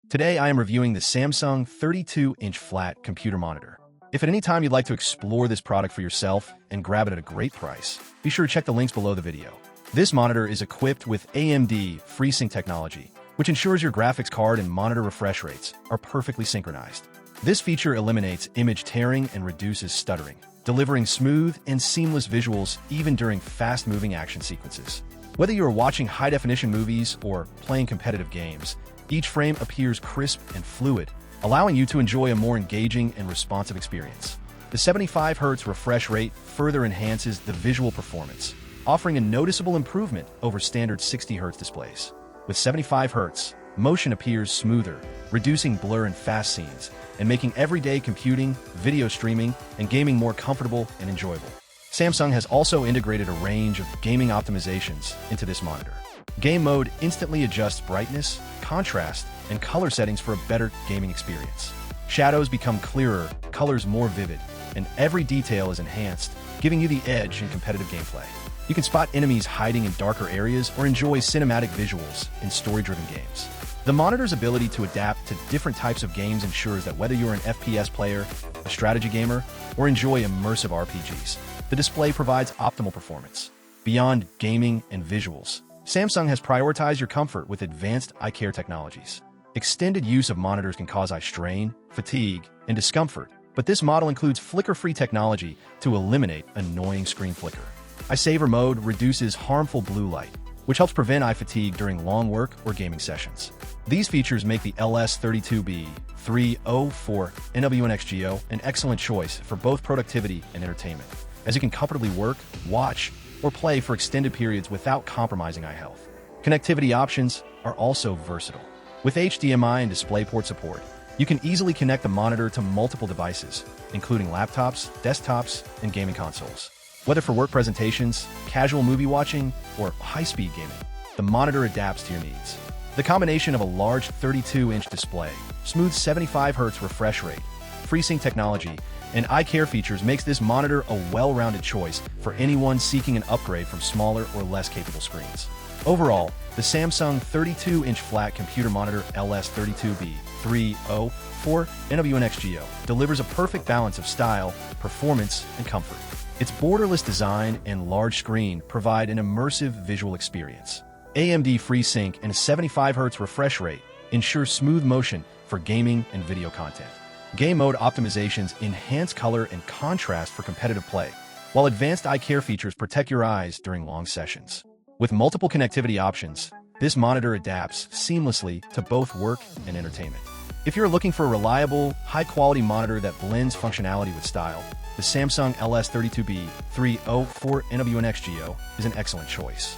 Today I am reviewing the Samsung 32-inch flat computer monitor. If at any time you'd like to explore this product for yourself and grab it at a great price, be sure to check the links below the video. This monitor is equipped with AMD FreeSync technology, which ensures your graphics card and monitor refresh rates are perfectly synchronized. This feature eliminates image tearing and reduces stuttering, delivering smooth and seamless visuals even during fast-moving action sequences. Whether you are watching high-definition movies or playing competitive games, each frame appears crisp and fluid, allowing you to enjoy a more engaging and responsive experience. The 75Hz refresh rate further enhances the visual performance, offering a noticeable improvement over standard 60Hz displays. With 75Hz, motion appears smoother, reducing blur in fast scenes, and making everyday computing, video streaming, and gaming more comfortable and enjoyable. Samsung has also integrated a range of gaming optimizations into this monitor. Game mode instantly adjusts brightness, contrast, and color settings for a better gaming experience. Shadows become clearer, colors more vivid, and every detail is enhanced, giving you the edge in competitive gameplay. You can spot enemies hiding in darker areas or enjoy cinematic visuals in story-driven games. The monitor's ability to adapt to different types of games ensures that whether you're an FPS player, a strategy gamer, or enjoy immersive RPGs, the display provides optimal performance. Beyond gaming and visuals, Samsung has prioritized your comfort with advanced eye care technologies. Extended use of monitors can cause eye strain, fatigue, and discomfort, but this model includes flicker-free technology to eliminate annoying screen flicker. Eye saver mode reduces harmful blue light, which helps prevent eye fatigue during long work or gaming sessions. These features make the LS32B304NWNXGO an excellent choice for both productivity and entertainment, as you can comfortably work, watch, or play for extended periods without compromising eye health. Connectivity options are also versatile. With HDMI and DisplayPort support, you can easily connect the monitor to multiple devices, including laptops, desktops, and gaming consoles. Whether for work presentations, casual movie watching, or high-speed gaming, the monitor adapts to your needs. The combination of a large 32-inch display, smooth 75Hz refresh rate, FreeSync technology, and eye care features makes this monitor a well-rounded choice for anyone seeking an upgrade from smaller or less capable screens. Overall, the Samsung 32-inch flat computer monitor LS32B304NWNXGO delivers a perfect balance of style, performance, and comfort. Its borderless design and large screen provide an immersive visual experience. AMD FreeSync and a 75Hz refresh rate ensure smooth motion for gaming and video content. Game mode optimizations enhance color and contrast for competitive play, while advanced eye care features protect your eyes during long sessions. With multiple connectivity options, this monitor adapts seamlessly to both work and entertainment. If you're looking for a reliable, high-quality monitor that blends functionality with style, the Samsung LS32B304NWNXGO is an excellent choice.